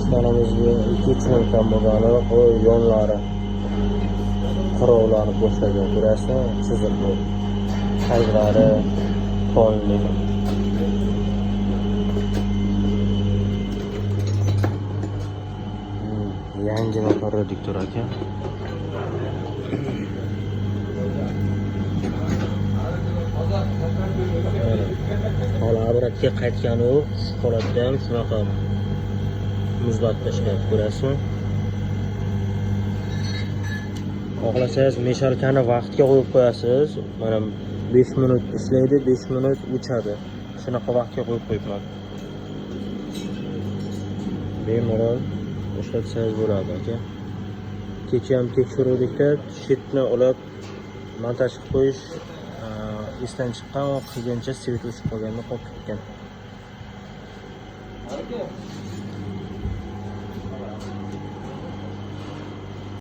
ishlanimizga 2-3 minutdan bo'lgani yonlari qurovlanib boshlagan, ko'rasizmi? Chiziq bu. Qalblari tonli. Yangi motor reduktor aka. Hali obratga qaytgani yo'q. Shu holatda ham shunaqa muzlatib ishlayapti, ko'rasizmi? Xohlasangiz meshalkani vaqtga qo'yib qo'yasiz. Mana 5 minut ishlaydi, 5 minut o'chadi. Shunaqa vaqtga qo'yib qo'yibman. Bemalol ishlatsangiz bo'ladi aka. Kecha ham tekshiruvdikda shitni olib montaj qilib qo'yish esdan chiqqan, qilgancha svet o'chib qolganda qolib ketgan.